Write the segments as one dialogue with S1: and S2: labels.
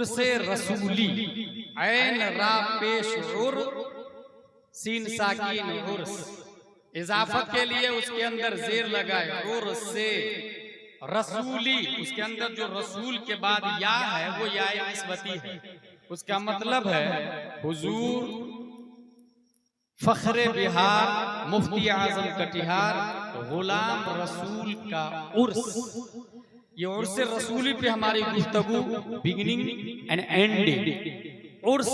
S1: उर्से रसूली, ऐन रा पेश उर, सीन साकीन उर्स, इजाफत के लिए उसके अंदर जेर लगाए, उर्से रसूली, उसके अंदर जो रसूल के बाद या है वो या निस्बती है। उसका मतलब है हुजूर फख्रे बिहार मुफ्ती आजम कटिहार गुलाम रसूल का उर्स। ये उर्स रसूली पे हमारी गुफ्तगू बिगिनिंग एंड एंडिंग। उर्स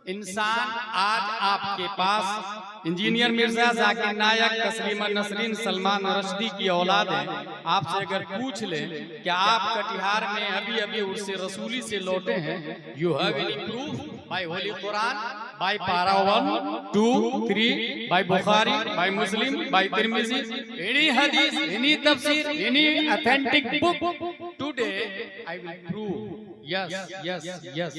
S1: इंसान आज आपके पास इंजीनियर मिर्जा, जाकिर नायक, तस्लीमा नसरीन, सलमान रश्दी की औलाद है। आपसे अगर पूछ ले कि आप कटिहार में अभी अभी उर्स रसूली से लौटे हैं, you have any proof by holy Quran, by para 1, 2, 3, by Bukhari, by Muslim, by Tirmidhi, any hadith, any tafsir, any authentic book? Today I will prove yes, yes, yes,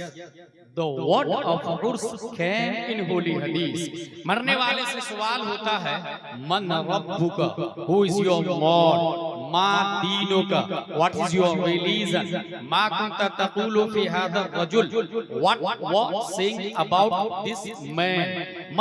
S1: the word of urs came in holy hadith। मरने वाले से सवाल होता है, मन रब्बुका, who is your lord, मा दीनुका, what is your religion, मा कुंता तक़ूलु फी हादा रजुल, what was saying about this man।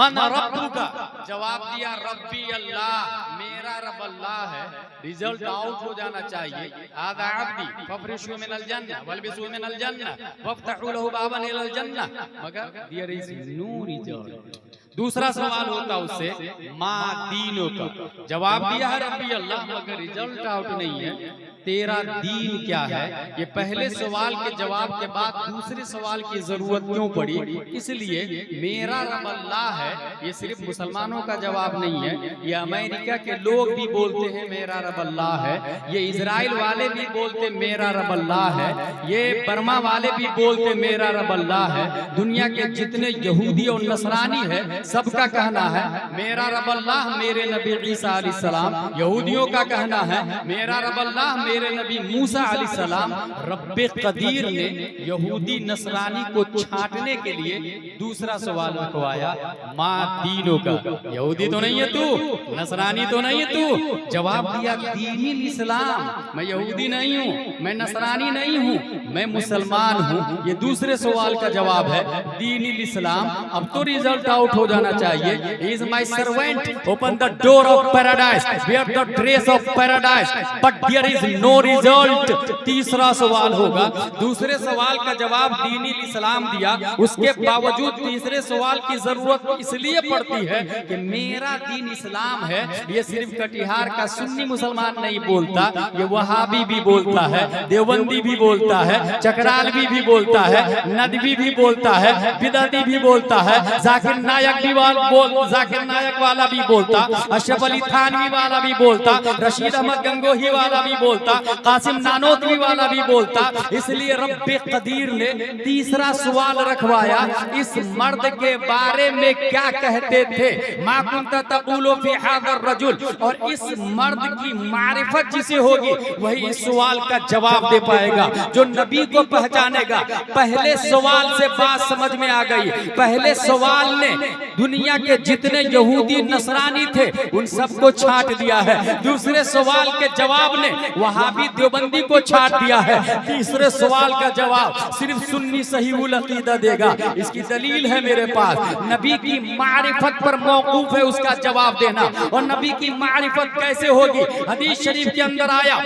S1: मन रब्बुका, जवाब दिया रब्बी अल्लाह, मेरा रब अल्लाह है। रिजल्ट आउट हो जाना चाहिए, आदा अब्दी फफरिशु मिनल जन्नह वल्बिसु मिनल जन्नह वफ्तहू लहू बाबन इलल जन्नह, मगर देयर इज नो रिजल्ट। दूसरा सवाल होता उससे, मा दीनों का, जवाब दिया है रब्बी अल्लाह, मगर रिजल्ट आउट नहीं है, तेरा दीन क्या है। ये पहले सवाल के जवाब के बाद दूसरे सवाल की जरूरत क्यों पड़ी? इसलिए मेरा रब अल्लाह है, ये सिर्फ मुसलमानों का जवाब नहीं है, ये अमेरिका के लोग भी बोलते हैं मेरा रब अल्लाह है, ये इजराइल वाले भी बोलते मेरा रब अल्लाह है, ये बर्मा वाले भी बोलते मेरा रब अल्लाह है, दुनिया के जितने यहूदी और नसरानी है सबका कहना है मेरा रब अल्लाह मेरे नबी ईसा अलैहिस्सलाम। यहूदियों का कहना है मेरा रब अल्लाह मेरे नबी मूसा अलैहिस्सलाम। रब्बे कदीर ने यहूदी नसरानी को छांटने के लिए दूसरा सवाल रखवाया, मा दीनों का, यहूदी तो नहीं है तू, नसरानी तो नहीं है तू। जवाब दिया दीनी इस्लाम, मैं यहूदी नहीं हूँ, मैं नसरानी नहीं हूँ, मैं मुसलमान हूँ। ये दूसरे सवाल का जवाब है दीनी इस्लाम। अब तो रिजल्ट आउट हो जाना चाहिए। He is my servant, open the door of paradise, wear the dress of paradise, but there is no result। तीसरा सवाल होगा, दूसरे सवाल का जवाब दीनी इस्लाम दिया, उसके बावजूद तीसरे सवाल की जरूरत इसलिए पड़ती है कि मेरा दीन इस्लाम है। ये सिर्फ कटिहार का सुन्नी मुसलमान नहीं बोलता, ये वहाबी भी बोलता है, देवबंदी भी बोलता है, चकरालवी भी बोलता है, नदवी भी बोलता है, बिदती भी बोलता है, जाकिर नायक जाकिर नायक वाला भी बोलता, अशरफ अली थानवी वाला भी बोलता, रशीद अहमद गंगोही वाला भी बोलता, कासिम नानोतवी वाला भी बोलता। इसलिए रब्बे कदीर ने तीसरा सवाल रखवाया, इस मर्द के बारे में क्या कहते थे, मा कुंता तक़ूलु फी हाज़ा रजुल। और इस मर्द की मारिफत जिसे होगी वही इस सवाल का जवाब दे पाएगा, जो नबी को पहचानेगा। पहले सवाल से बात समझ में आ गई। पहले सवाल ने दुनिया के जितने यहूदी नसरानी थे उन सबको छांट दिया है। दूसरे सवाल के जवाब ने वहाबी देवबंदी को छांट दिया है। तीसरे सवाल का जवाब सिर्फ सुन्नी सहीहुल अकीदा देगा। इसकी दलील है मेरे पास, नबी की मारिफत पर मौकूफ है उसका जवाब देना। और नबी की मारिफत कैसे होगी? हदीस शरीफ के अंदर आया,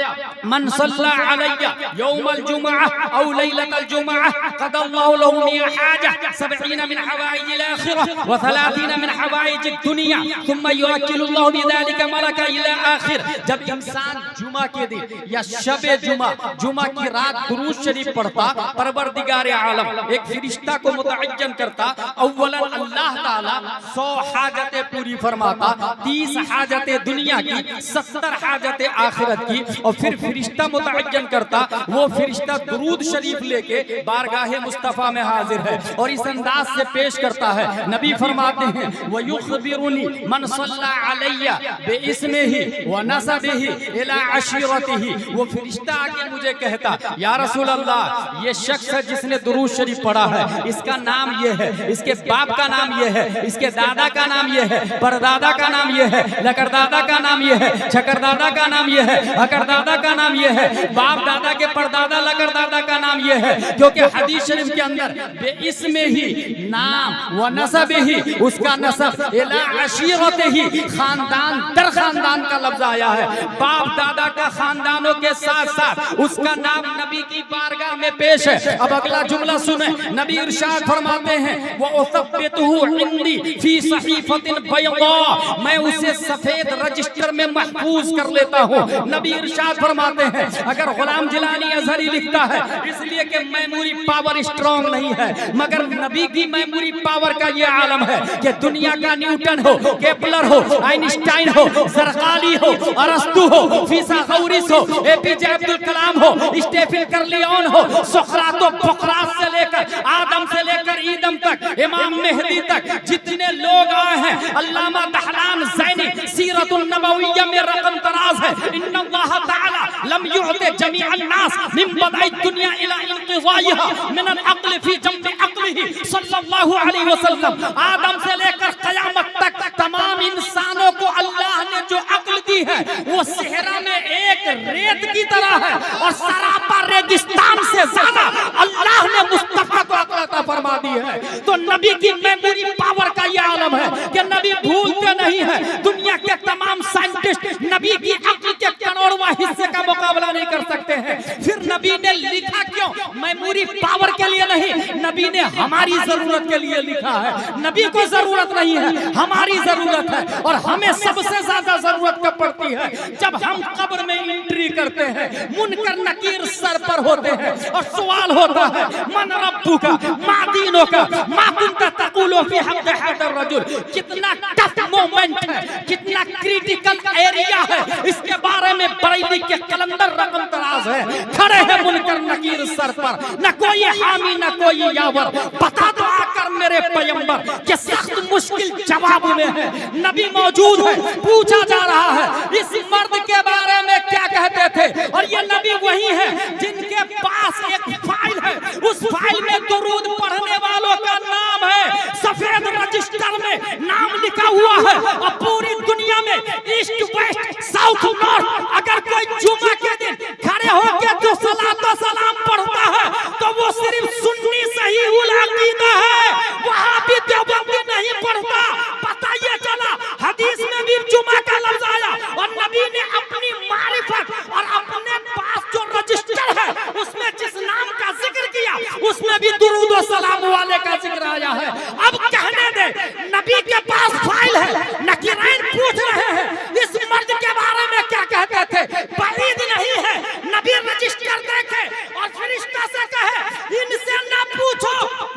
S1: मन सल्ला अलैया यौमल जुमअह औ लैलतल जुमअह क़दल्लाहु लहु मिया हाजा 70 मिन हवाइजिल आखिरह व 30 मिन हवाइजिद दुनिया सुम्मा युअक्किलुल्लाहु बिज़ालिका मलका इला आखिर। जब इंसान जुमा के दिन या शबे जुमा की रात दुरूद शरीफ पढ़ता, परवरदिगार आलम एक फरिश्ता को मुतअज्जन करता। अव्वलन अल्लाह ताला 100 हाजतें पूरी फरमाता, 30 हाजतें दुनिया की, 70 हाजतें आखिरत की। और फिर फरिश्ता मुतअज्जन करता, वो फरिश्ता दुरूद शरीफ लेके बारगाहे मुस्तफा में हाजिर है और इस अंदाज से पेश करता है। नबी फरमाते हैं, वयुखबिरुनी मन सल्ला अलैया बिइस्मिही व नसबिही इला अशीरतिही थी, वो फरिश्ता आके मुझे कहता, या रसूल अल्लाह, ये शख्स है जिसने दुरूद शरीफ पढ़ा है, इसका नाम ये है, इसके बाप का नाम ये है, इसके दादा का नाम ये है, परदादा का नाम ये है, लकड़दादा का नाम ये है, छकरदादा का नाम ये है, हकरदादा का नाम ये है, बाप दादा के परदादा लकड़दादा का नाम ये है। क्योंकि हदीस शरीफ के अंदर इसमें ही नाम व नसब ही, उसका नसब इला अशीरत ही, खानदान दर खानदान का लफ्ज आया है। बाप दादा का खानदानों के साथ साथ उसका नाम नबी की बारगाह में पेश है। अब अगला जुमला सुने, नबी इरशाद फरमाते हैं, वो उसब्बितहु इंदी फी सहीफतिन बैदा, मैं उसे सफेद रजिस्टर में महफूज कर लेता हूँ। नबी इरशाद फरमाते हैं, अगर गुलाम जिलानी अजहरी लिखता है इसलिए कि मेमोरी पावर स्ट्रॉन्ग नहीं है, मगर नबी की मेमोरी पावर का ये आलम है कि दुनिया का न्यूटन हो, केपलर हो, आइंस्टाइन हो, जरकाली हो, अरस्तु हो, फिसागौरिस हो, एपीजे अब्दुल कलाम हो, स्टीफन कर्लियोन हो, सुकरात बुकरात से लेकर आदम से लेकर ईदम तक, इमाम मेहदी तक जितने लोग आए हैं, अल्लामा दहलान ज़ैनी सीरतुन नबविय्या में रकम तराज है, इन्नल्लाह तआला लम युअति जमीअन नास मिन बदाई दुनिया इला इंक़िज़ाइहा मिन अल-अक़्ल फी जंबि अक़्लिही सल्लल्लाहु अलैहि वसल्लम। आदम से लेकर क़यामत तक तमाम इंसानों को अल्लाह ने जो अक्ल दी है वो सहरा में एक रेत की तरह है, और सरापा रेगिस्तान से ज्यादा अल्लाह ने मुस्तफा को अक्ल अता फरमा दी है। तो नबी की मेमोरी पावर का ये आलम है कि नबी भूलते नहीं है। दुनिया के तमाम साइंटिस्ट नबी की अक्ल के करोड़वां हिस्से का मुकाबला नहीं कर सकते हैं। फिर नबी ने लिखा क्यों? मेमोरी पावर के लिए नहीं, नबी ने हमारी जरूरत के लिए लिखा है। नबी को जरूरत नहीं है, हमारी जरूरत है, और हमें सबसे ज्यादा जरूरत कब पड़ती है? जब हम कब्र में एंट्री करते हैं, मुनकर नकीर सर पर होते हैं और सवाल होता है, मन रब्बुका मा दीनुका मा कुंता तक़ूलु फी हक़्क़ि हाज़ा रजुल। कितना टफ मोमेंट है, कितना क्रिटिकल एरिया है, इसके बारे में बरेली के कलंदर रकम तराज है। खड़े हैं मुनकर नकीर सर पर, न कोई हामी न कोई यावर, बता दो आकर मेरे पैगंबर कि सख्त मुश्किल जवाब में है। नबी मौजूद है, पूछा जा रहा है इस मर्द के बारे में क्या कहते थे, और ये नबी वही है जिनके पास एक फाइल है, उस फाइल में दुरूद पढ़ने वालों का नाम है, सफेद रजिस्टर में नाम लिखा हुआ है, और पूरी दुनिया में ईस्ट वेस्ट साउथ नॉर्थ अगर कोई जुमा के दिन खड़े होकर जो सलात व सलाम पढ़ता है तो वो सिर्फ सुन्नी सहीहुल अकीदा है, वहाबी देवबंदी नहीं पढ़ता। पता ये चला हदीस में भी जुमा का लफ्ज आया, और नबी ने अपनी मारिफत और अपने पास जो रजिस्टर है उसमें जिस नाम का जिक्र किया उसमें भी दुरूद व सलाम वाले का जिक्र आया है। अब कहने दे, नबी के पास फाइल है, नकीरैन पूछ रहे हैं इस मर्द के बारे में क्या कहते थे, बलीद नहीं है। नबी रजिस्टर देखे और फरिश्ता से कहे, इनसे ना पूछो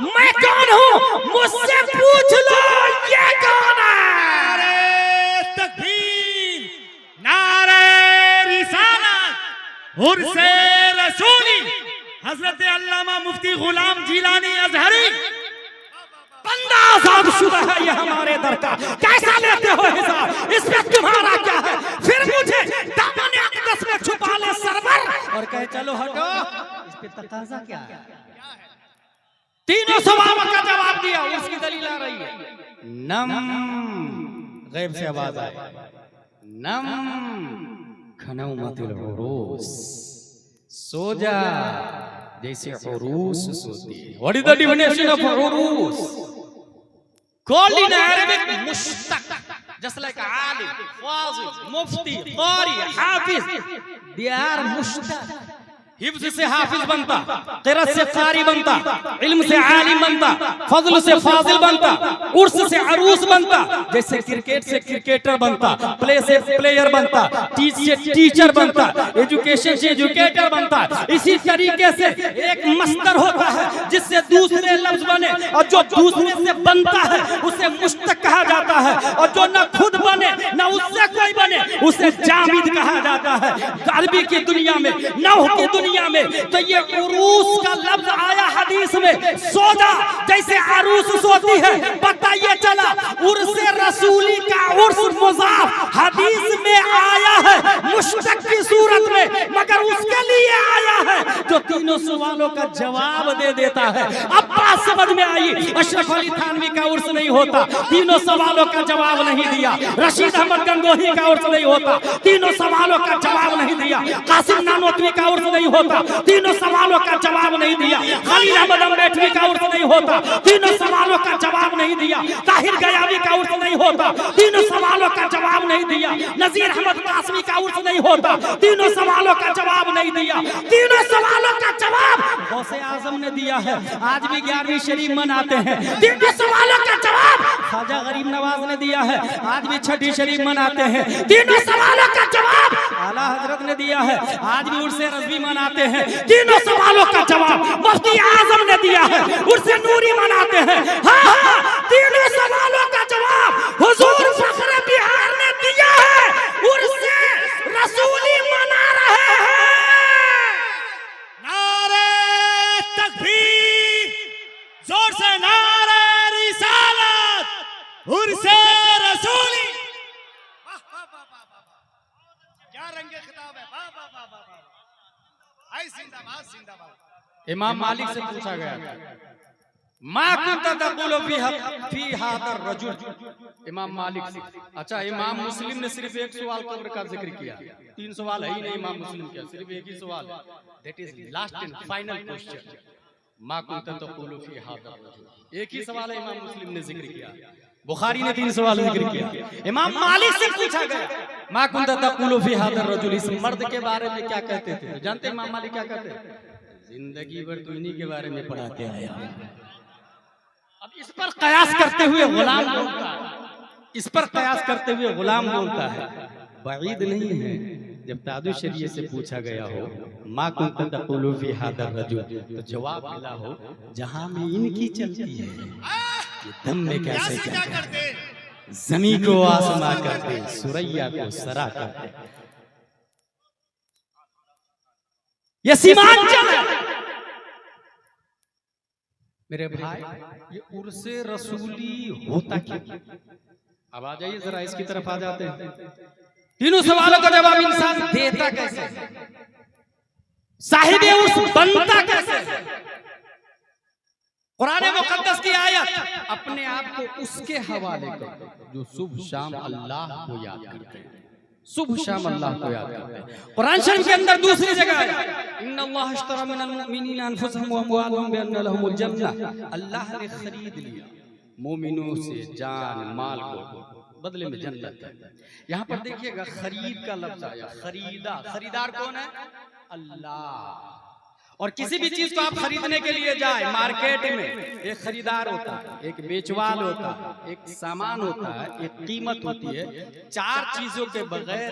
S1: मैं कौन हूँ, मुझसे पूछ लो ये कौन है।
S2: नारे तकबीर, नारे रिसालत, उर्से रसूली, हजरत अल्लामा मुफ्ती गुलाम जिलानी अजहरी।
S1: बंदा आजाद शुदा है ये हमारे दर का, कैसा लेते हो हिसाब, इसमें तुम्हारा क्या है? फिर मुझे दामन अक़दस में छुपा ले सरवर, और कहे चलो हटो, इस पे तकाजा क्या है? तीनों सवालों का जवाब दिया, उसकी दलील आ रही है। नम, गैब से आवाज आई, नम खनौमतिल उरूस, सो जा जैसे उरूस सोती है। What is the definition of उरूस? Called in Arabic mushtaq, just like alim, fazil, mufti, qari, hafiz. They are mushtaq. हिफ्ज़ से हाफिज बनता, क़िरात से क़ारी बनता, इल्म से आलिम बनता, फज़ल से फाज़िल बनता, उर्स से अरूस बनता। जैसे क्रिकेट से क्रिकेटर बनता, प्ले से प्लेयर बनता, टीच से टीचर बनता, एजुकेशन से एजुकेटर बनता। इसी तरीके से एक मस्तर होता है जिससे दूसरे लफ्ज बने, और जो दूसरे से बनता है उसे मुश्तक कहा जाता है, और जो न खुद बने न उससे कोई बने उसे जामिद कहा जाता है। अरबी की दुनिया में, नहव की दुनिया में तो ये उरूस का लफ्ज आया हदीस
S3: में सो जा जैसे आरूस सोती है। बताइए चला उर्स रसूली का उर्स मुज़ाफ हदीस में आया है मुश्तक की सूरत में, मगर उसके लिए आया है जो तीनों सवालों का जवाब दे देता है। अब बात समझ में आई, अशरफ अली थानवी का उर्स नहीं होता, तीनों सवालों का जवाब नहीं दिया। रशीद अहमद गंगोही का उर्स नहीं होता, तीनों सवालों का जवाब नहीं दिया। कासिम नानोतवी का उर्स नहीं होता, तीनों सवालों का जवाब नहीं दिया। खलील अहमद अम्बेडकरी का उर्स नहीं होता, तीनों सवालों का जवाब नहीं दिया। ताहिर गयावी का उर्स नहीं होता, तीनों सवालों का जवाब नहीं दिया। नजीर अहमद कासमी का उर्स नहीं होता, तीनों सवालों का जवाब नहीं दिया। तीनों सवालों का जवाब गौसे आजम ने दिया है। आज भी 11वीं शरीफ मनाते हैं, तीनों सवालों का जवाब ख्वाजा गरीब नवाज ने दिया है। आज भी छठी शरीफ मनाते हैं, तीनों सवालों का जवाब आला हजरत ने दिया है। आज भी उर्से रज़वी मनाते हैं, तीनों सवालों का जवाब मुफ्ती आजम ने दिया है। उर्से नूरी मनाते हैं, हाँ तीनों सवालों का जवाब हुजूर फखरे बिहार ने दिया है। उर्से रसूली मना रहे हैं।
S2: नारे तकबीर, जोर से नारे रिसालत, उर्से रसूली। क्या रंगे खिताब है, वाह वाह वाह वाह वाह। आई जिंदाबाद जिंदाबाद।
S1: इमाम मालिक से पूछा गया मा कुंता तक़ूलु फी हादर रजुल। इमाम मालिक से, अच्छा इमाम मुस्लिम ने सिर्फ एक सवाल कब्र का जिक्र किया, 3 सवाल है ही नहीं इमाम मुस्लिम का, सिर्फ एक ही सवाल है, that is last and final question, मा कुंता तक़ूलु फी हादर रजुल। एक ही सवाल है इमाम मुस्लिम ने जिक्र किया, बुखारी ने 3 सवाल जिक्र किया। इमाम मालिक से पूछा गया मा कुंता तक़ूलु फी हादर रजुल, इस मर्द के बारे में क्या कहते थे? जानते इमाम मालिक क्या कहते हैं? जिंदगी भर तो इन्हीं के बारे में पढ़ाते आया। अब इस पर कयास करते हुए गुलाम बोलता है, इस पर कयास करते हुए गुलाम बोलता है बाईद नहीं है जब तादु शरीयत से पूछा गया हो मा कुंता तक़ूलु फी हादर रजुल, तो जवाब मिला हो जहां में इनकी चलती है ये दम में कैसे करते, जमीन को आसमां करते, सुरैया को सरा करते। ये सीमांचल है मेरे भाई, ये उर्से रसूली होता क्यों? अब आ जाइए जरा इसकी तरफ आ जाते हैं। तीनों सवालों का जवाब इंसान देता कैसे, साहिबे उर्स बनता कैसे? कुरान मुकद्दस की आयत अपने आप को उसके हवाले कर जो सुबह शाम अल्लाह को याद करते हैं, सुबह शाम अल्लाह को याद करते हैं। कुरान शरीफ के अंदर दूसरी जगह है इन्नल्लाह अश्तरा मिनल मुमिनीना अनफुसहुम व अमवालहुम बिअन्ना लहुमुल जन्नह, अल्लाह ने खरीद लिया मोमिनों से जान माल को, बदले में जन्नत है। यहाँ पर देखिएगा खरीद का लफ्ज आया, खरीदा, खरीदार कौन है? अल्लाह। और किसी भी चीज को आप खरीदने के लिए जाए मार्केट में, एक खरीदार होता है, एक बेचवाल होता है, एक सामान होता है, एक कीमत होती है। 4 चीजों के बगैर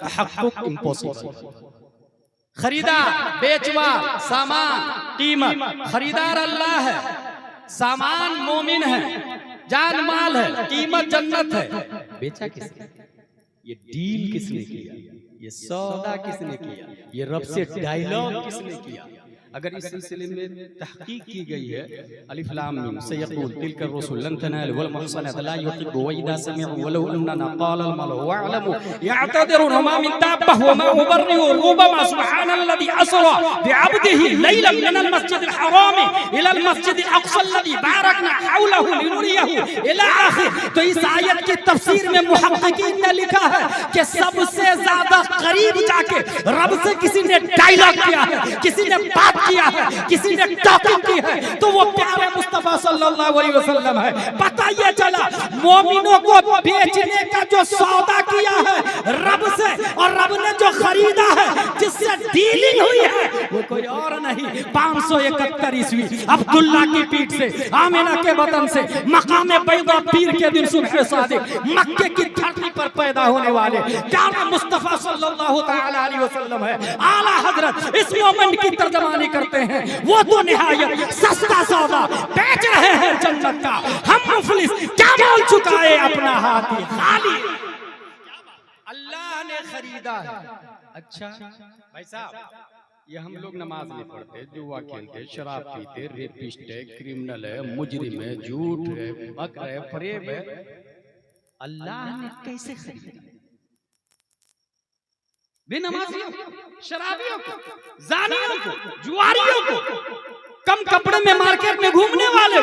S1: तहक्कुक इम्पॉसिबल। खरीदार, बेचवाल, सामान, कीमत। खरीदार अल्लाह है, सामान मोमिन है, जान माल है, कीमत जन्नत है। बेचा किसने? ये डील किसने किया? ये सौदा किसने किया? ये रब से डायलॉग किसने किया? अगर इस सिलसिले में तहकीक की गई है, अलिफ लाम मीम सयक़ूल तिलका रुसूल लन तनालु वल मुहसनात ला युहिब्बु व इदा समिअू वलौ अन्ना क़ाल अल मलउ वअलमू यअतदिरुन मा मिन दाब्बह व मा उबर्रिउ रुबमा सुब्हानल्लज़ी अस्रा बिअब्दिही लैलन मिनल मस्जिदिल हराम इलल मस्जिदिल अक़सा अल्लज़ी बारकना हौलहु लिनुरियहु इला आखिर। तो इस आयत की तफसीर में मुहक्किकीन ने लिखा है कि सबसे ज्यादा करीब जाके रब से किसी ने डायलॉग किया है, किसी ने बात किया है, किसी ने टॉकिंग की है, तो वो प्यारे मुस्तफा सल्लल्लाहु अलैहि वसल्लम है। पता ये चला मोमिनों को बेचने का जो सौदा किया है रब से, और रब ने जो खरीदा है, जिससे डीलिंग हुई है, वो कोई और नहीं 571 ईस्वी अब्दुल्ला की पीठ से, आमिना के बतन से, मकाम बैदा पीर के दिन सुबह सादिक मक्के की धरती पर पैदा होने वाले प्यारे मुस्तफा सल्लल्लाहु तआला अलैहि वसल्लम है। आला हजरत इस मोमेंट की तर्जमानी करते हैं, वो तो निहायत सस्ता सौदा बेच रहे हैं जन्नत का। हम मुफलिस क्या बोल चुकाए अपना हाथ ही खाली, अल्लाह ने खरीदा है। अच्छा भाई साहब, ये हम लोग नमाज नहीं पढ़ते, जुआ खेलते, शराब पीते, रेपिस्ट है, क्रिमिनल है, मुजरिम है, झूठ है, बकर है, फरेब है, अल्लाह ने कैसे खरीदा? बेनमाजियों को, शराबियों को, जानियों को, जुआरियों को, कम कपड़े में मार्केट में घूमने वाले,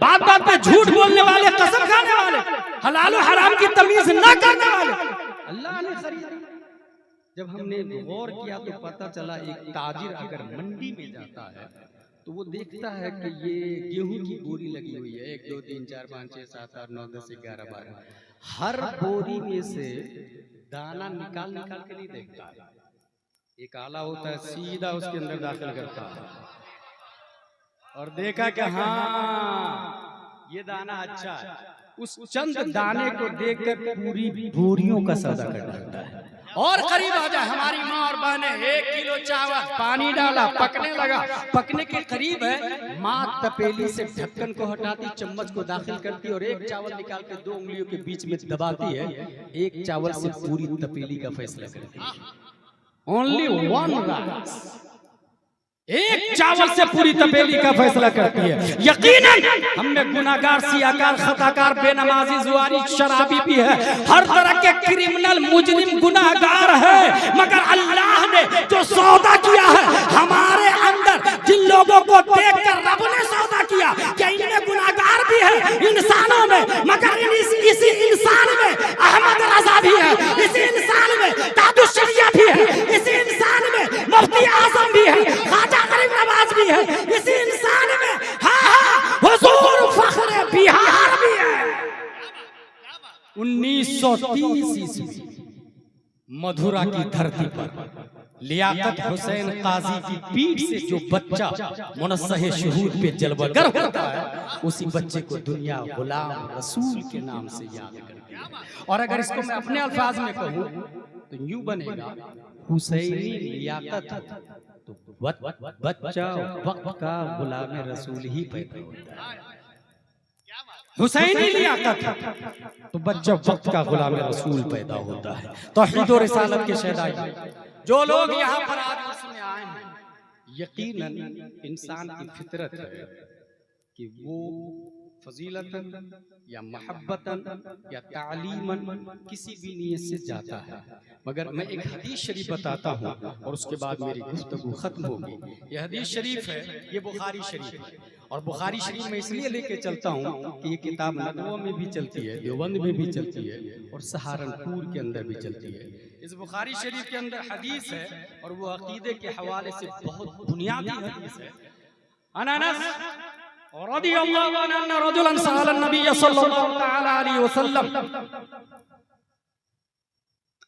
S1: बात बात पे झूठ बोलने वाले, कसम खाने वाले, हलाल और हराम की तमीज न करने वाले, अल्लाह ने खरीदा। जब हमने गौर किया तो पता चला एक ताजिर अगर मंडी में जाता है तो वो देखता है कि ये गेहूं की बोरी लगी हुई है, 1 2 3 4 5 6 7 8 9 10 11 12, हर बोरी में से दाना निकाल निकाल के नहीं देखता है, एक आला होता है सीधा उसके अंदर दाखिल करता है और देखा कि हाँ ये दाना अच्छा है, उस चंद दाने को देखकर पूरी बोरियों का सौदा कर डालता है। और करीब आ जाए हमारी माँ और बहनें, 1 किलो चावल पानी डाला, पकने लगा, पकने के करीब है, माँ तपेली से ढक्कन को हटाती, चम्मच को दाखिल करती और एक चावल निकाल के 2 उंगलियों के बीच में दबाती है, एक चावल से पूरी तपेली का फैसला करती है। ओनली 1 राइस, एक चावल से पूरी तपेली का फैसला करती है। यकीनन हम में गुनाहगार, सियाकार, खताकार, बेनमाजी, जुआरी, शराबी भी है, हर तरह के क्रिमिनल, मुजरिम, गुनाहगार है, मगर अल्लाह ने जो सौदा किया है हमारे अंदर, जिन लोगों को देखकर रब ने सौदा किया कि इनमें गुनाहगार भी है इंसानों में, मगर इसी इंसान में अहमद रजा भी है, इसी इंसान में दादू शरिया भी है, इसी इंसान में मुफ्ती आजम भी है, ख्वाजा गरीब नवाज भी है, इसी इंसान में हुजूर फख्र बिहार भी है। 1930 ईस्वी मधुरा की धरती पर लियाकत हुसैन काजी की पीठ से जो बच्चा मुनस्सह शहूद पे जलवागर होता है, उसी बच्चे को दुनिया गुलाम रसूल के नाम से याद करती है। और अगर इसको मैं अपने अल्फाज में कहूँ तो यूं बनेगा, हुसैनी लियाकत तो बच्चा वक्त का गुलाम रसूल ही पैदा होता है। हुसैनी लियाकत तो बच्चा वक्त का गुलाम रसूल पैदा होता है। तौहीद और रिसालत के शहदाई जो लोग यहाँ पर आज उसमें आए हैं, यकीनन इंसान की फितरत है कि वो फजीलतन या मोहब्बतन या तालीमन किसी भी नीयत से जाता है। मगर मैं एक हदीस शरीफ बताता हूँ और उसके बाद मेरी गुफ्तगू खत्म होगी। यह हदीस शरीफ है, ये बुखारी शरीफ है, और बुखारी शरीफ में इसलिए लेके चलता हूँ कि ये किताब नदवा में भी चलती है, देवबंद में भी चलती है और सहारनपुर के अंदर भी चलती है। इस बुखारी शरीफ के अंदर हदीस है और वो अकीदे के हवाले से बहुत बुनियादी हदीस है। अनस रदियल्लाहु अन्हु अन्ना रजुलन सअला नबी सल्लल्लाहु तआला अलैहि वसल्लम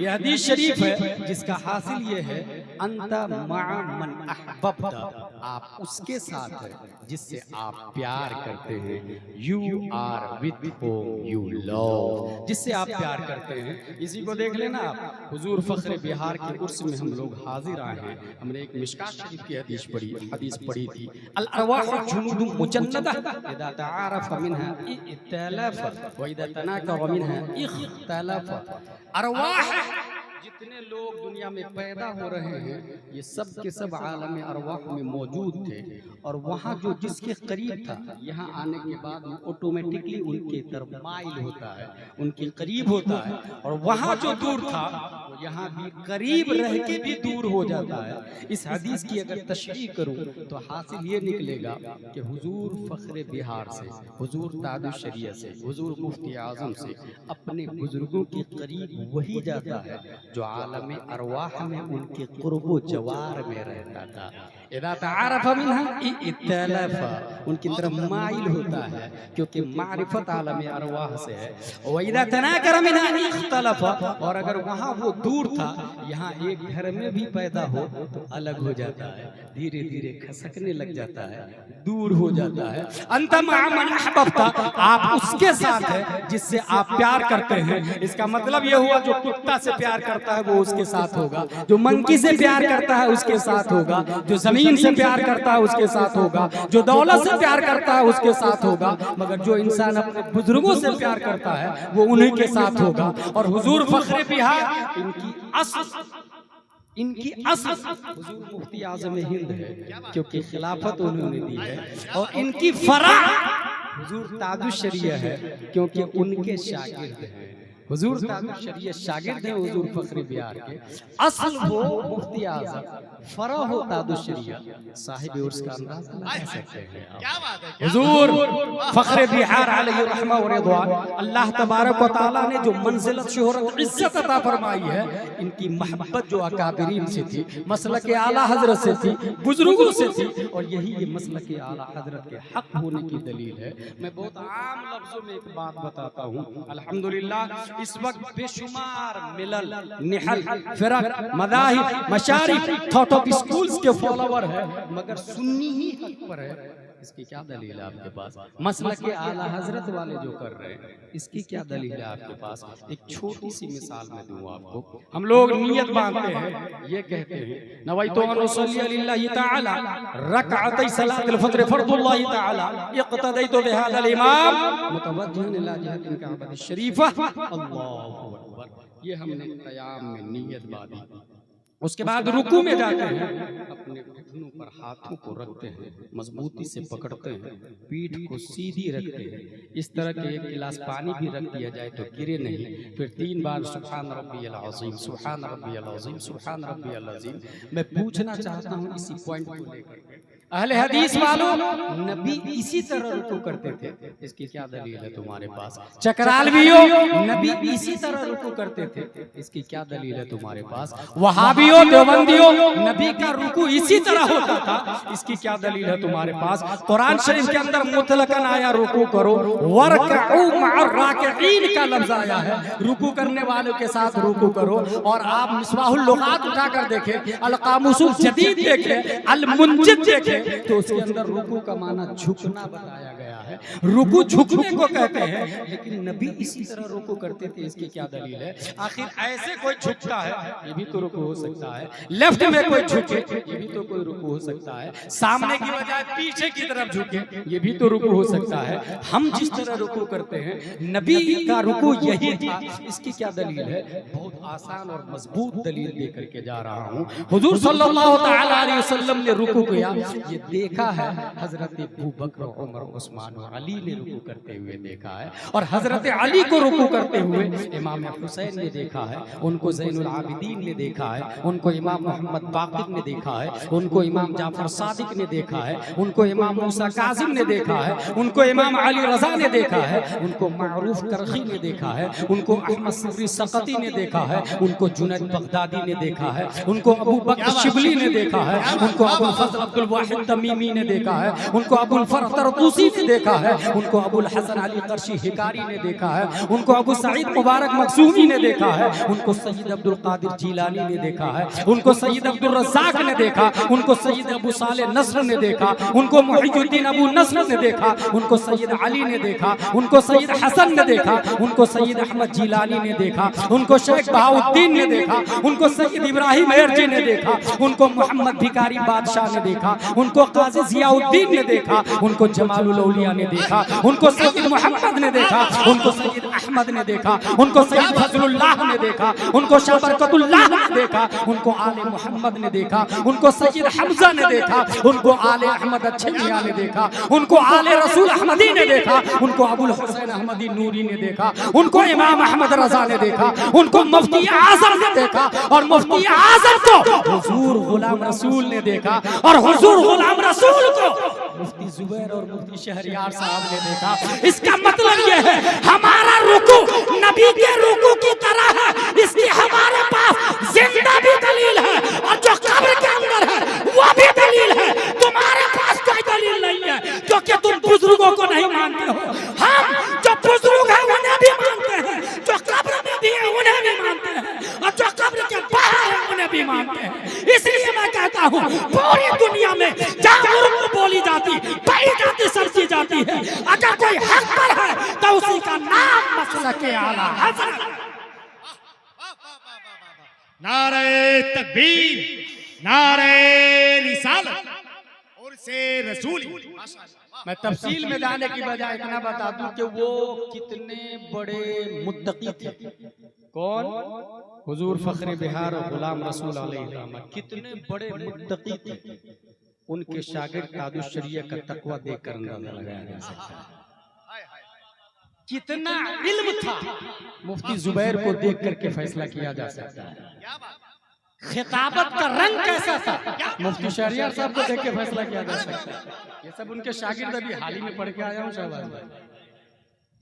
S1: यह हदीस शरीफ है जिसका हासिल ये है, अंता मअ मन अहबब्त, आप उसके साथ है जिससे आप प्यार करते हैं। You are with home you love, जिससे आप प्यार करते हैं इसी को देख लेना आप। हुजूर फख्र बिहार के उर्स में हम लोग हाजिर आए हैं। हमने एक मिशकात शरीफ की हदीस पढ़ी थी, अल अरवाह जुनूदुम मुजन्नदा इदा तआरफ मिनहा इख्तलफ व इदा तनाकरा मिनहा इख्तलफ। अरवाह, जितने लोग दुनिया में पैदा हो रहे हैं ये सब के सब आलम अरवाह में मौजूद थे, और वहाँ जो जिसके करीब था यहाँ आने के बाद ऑटोमेटिकली उनके तरफ माइल होता है, उनके करीब होता है, और वहाँ जो दूर था वो यहाँ भी करीब रह के भी दूर हो जाता है। इस हदीस की अगर तशरीह करूँ तो हासिल ये निकलेगा कि हुजूर फख्र बिहार से, हुजूर तादु शरिया से, हुजूर मुफ्ती आजम से अपने बुजुर्गों के करीब वही जाता है जो आलम अरवाह में उनके कुर्बो जवार में रहता था। इदा तआरफ मिनहा इख्तलफ, उनकी तरफ माइल होता है क्योंकि मारिफत आलम अरवाह से है। व इदा तनाकर मिनहा इख्तलफ, और अगर वहाँ वो दूर था यहाँ एक घर में भी पैदा हो तो अलग हो जाता है। धीरे धीरे खसकने लग जाता है, दूर हो जाता है। अंतम मन अहबब्ता, आप उसके साथ है जिससे आप प्यार करते हैं। इसका मतलब यह हुआ जो कुत्ता से प्यार करता है वो उसके साथ होगा, जो मंकी से प्यार करता है उसके साथ होगा, जो जमीन से प्यार करता है उसके साथ होगा, जो दौलत से प्यार करता है उसके साथ होगा, मगर जो इंसान अपने बुजुर्गों से प्यार करता है वो उन्हीं के साथ होगा। और हुजूर फख्रे बिहार इनकी असल हुजूर मुफ्ती आज़म हिंद है, क्योंकि खिलाफत उन्होंने दी है। और इनकी फरा हुजूर ताजुश शरिया है, क्योंकि उनके शागिर्द हैं। हुजूर ताजुश शरिया शागिर्द हैं हुजूर फख्रे बिहार के। असल हो मुफ्ती आज़म, फरा हो ताजुश शरिया, साहिब उर्स का अंदाज़ा लगा सकते हैं।
S2: क्या बात है,
S1: हुजूर फख्रे बिहार अलैहि रहमा व रिदवान, अल्लाह तबारक व तआला ने जो मंजिलत शोहरत इज्जत अता फरमाई है, इनकी मोहब्बत जो अकाबिरीन से थी, मसलक आला हजरत से थी, बुजुर्गों से थी, और यही ये मसलक आला हजरत के हक होने की दलील है। मैं बहुत आम लफ्जों में एक बात बताता हूँ। अल्हम्दुलिल्लाह इस वक्त बेशुमार मिलल, निहल, फिरक, मदाहिब, मशारिफ, थॉट ऑफ स्कूल्स के फॉलोवर है, मगर सुन्नी ही हक पर है। इसकी क्या दलील है आपके पास? मसलक के आला हजरत वाले जो कर रहे हैं, इसकी क्या दलील है आपके पास? एक छोटी सी मिसाल मैं दूं आपको। हम लोग नियत बांधते हैं, ये कहते हैं नवैतु अन उसल्ली लिल्लाहि तआला रकअतै सलातिल फज्र फर्दुल्लाहि तआला इक्तदैतु बिहादल इमाम मुतवज्जिहन इला जिहतिल काबा शरीफा अल्लाहु अकबर। ये हमने क़याम में नियत बांधी। उसके बाद रुकू में जाते हैं, अपने घुटनों पर हाथों को रखते हैं, मजबूती से पकड़ते हैं, पीठ को सीधी रखते हैं। इस तरह के एक गिलास पानी भी रख दिया जाए तो गिरे नहीं। फिर 3 बार सुभान रब्बियल अज़ीम, सुभान रब्बियल अज़ीम, सुभान रब्बियल अज़ीम। मैं पूछना चाहता हूँ इसी पॉइंट को लेकर, अहले हदीस वालों, नबी इसी तरह रुकू करते थे, इसकी क्या दलील है तुम्हारे पास? चकरालवियों, नबी इसी तरह रुकू करते थे, इसकी क्या दलील है तुम्हारे पास? वहाबियों, देवबंदियों, नबी का रुकू इसी तरह होता था, इसकी क्या दलील है तुम्हारे पास? कुरान शरीफ के अंदर मुतलकन आया रुकू करो, वरकऊ मअर राकिईन का लफ्ज आया है, रुकू करने वालों के साथ रुकू करो। और आप मिसबाहुल लुगात उठाकर देखें, अल कामुसुल जदीद देखें, अल मुंजिद देखें, तो उसके अंदर रुकू का माना झुकना बताया गया है। रुकू झुकने को कहते हैं, लेकिन नबी इसी तरह रुकू करते थे, इसकी क्या दलील है? आखिर ऐसे कोई झुकता है, ये भी तो रुकू हो सकता है। लेफ्ट में कोई झुके, ये भी तो कोई रुकू हो सकता है। सामने की बजाय पीछे की तरफ झुके, ये भी तो रुकू हो सकता है। हम जिस तरह रुकू करते हैं, नबी का रुकू यही था, इसकी क्या दलील है? बहुत आसान और मजबूत दलील देकर के जा रहा हूँ। हुजूर सल्लल्लाहु तआला अलैहि वसल्लम ने रुकू किया, ये देखा है हजरत अबू बकर, उमर, उस्मान और अली ने रुकू करते हुए देखा है। और हजरत अली को रुकू करते हुए इमाम हुसैन ने देखा है, उनको ज़ैनुल आबिदीन ने देखा है, उनको इमाम मोहम्मद बाक़िर ने देखा है, उनको इमाम जाफर सादिक ने देखा है, उनको इमाम मूसा काज़िम ने देखा है, उनको इमाम अली रज़ा ने देखा है, उनको मारूफ करखी ने देखा है, उनको अहमद सिर्री सकती ने देखा है, उनको जुनैद बगदादी ने देखा है, उनको अबू बकर शिबली ने देखा है, उनको अबुल फज़ल अब्दुल वाहिद तमीमी ने देखा है, उनको अबुल फरह तरतूसी ने देखा है, उनको अबुल हसन अली कर्शी हिकारी ने देखा है, उनको अबू सईद मुबारक मखसूमी ने देखा है, उनको सैयद अब्दुल कादिर जिलानी ने देखा है, उनको सैयद अब्दुल रज़्ज़ाक ने देखा, उनको सैयद अबू सालेह नस्र ने देखा, उनको मुहियुद्दीन अबू नस्र ने देखा, उनको सैयद अली ने देखा, उनको सैयद हसन ने देखा, उनको सैयद अहमद जिलानी ने देखा, उनको शेख बहाउद्दीन ने देखा, उनको सैयद इब्राहिम एरजी ने देखा, उनको मोहम्मद भिकारी बादशाह ने देखा, उनको काज़ी ज़ियाउद्दीन ने देखा, उनको जमालुल औलिया ने देखा, उनको सैयद मोहम्मद ने देखा, उनको सैयद अहमद ने देखा, उनको सैयद फजलुल्लाह ने देखा, उनको शाह बरकतुल्लाह ने देखा, उनको आले मोहम्मद ने देखा, उनको सैयद हमजा ने देखा, उनको आले अहमद अच्छे मियां ने देखा, उनको आले रसूल अहमदी ने देखा, उनको अबुल हुसैन अहमदी नूरी ने देखा, उनको इमाम अहमद रज़ा ने देखा, उनको मुफ्ती आज़म ने देखा, और मुफ्ती आज़म को हुजूर गुलाम रसूल ने देखा, और हुजूर गुलाम रसूल को मुफ्ती जुबैर और मुफ्ती शहरियार साहब ने देखा। इसका मतलब यह है हमारा रुकू नबी के रुकू की तरह है, इसकी हमारे पास जिंदा भी दलील है और जो कब्र के अंदर है वो भी दलील है। तुम्हारे पास कोई दलील नहीं है क्योंकि तुम बुजुर्गों को नहीं मानते हो। हम जो बुजुर्ग हैं उन्हें भी मानते हैं, जो कब्र में भी है उन्हें भी मानते हैं, और जो कब्र के बाहर है उन्हें भी मानते हैं। इसलिए मैं कहता
S3: हूँ पूरी दुनिया में जहाँ उर्दू बोली जाती पाई जाती समझी जाती है, अगर कोई हक पर है तो उसी का नाम मसलक आला हज़रत।
S2: नारे तकबीर, नारे रिसालत और से रसूली।
S1: मैं तफसील में जाने की बजाय इतना बता दूं कि वो कितने बड़े मुत्तकी थे। कौन? हुजूर फखरे बिहार और गुलाम रसूल अलैहिस्सलाम कितने बड़े मुत्तकी थे। उनके शागिर्द तादुश शरिया का तकवा देखकर अंदाजा लगाया जा सकता है कितना इल्म था। मुफ्ती जुबैर को देख करके फैसला किया जा सकता है। खिताबत का रंग कैसा था, मुफ्ती शहरियार साहब को देख के फैसला किया जा सकता है। ये सब उनके शागिर्द अभी हाल ही में पढ़ के आया हूँ शहबाज भाई,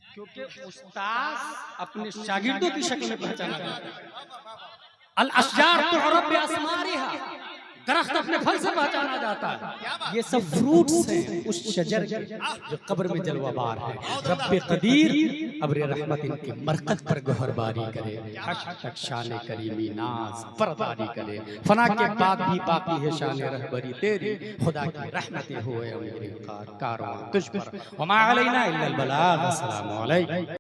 S1: क्योंकि उस्ताद अपने शागिर्दों की शक्ल में पहचाना जाता है। अल अशजार तुअरफ बिअस्मारिहा, दरख्त अपने फल से पहचाना जाता है। ये सब फ्रूट्स हैं उस शजर के जो कब्र में जलवाबार है। रब्बे कदीर अब्रे रहमत इनके मरकत पर गौहरबारी करे, हश्र तक शान करीमी नाज परदारी करे। फना के बाद भी बाकी है शान रहबरी तेरी, खुदा की रहमतें होए अमीर कारवां तुझ पर। वमा अलैना इल्लल बलाग। अस्सलामु अलैकुम।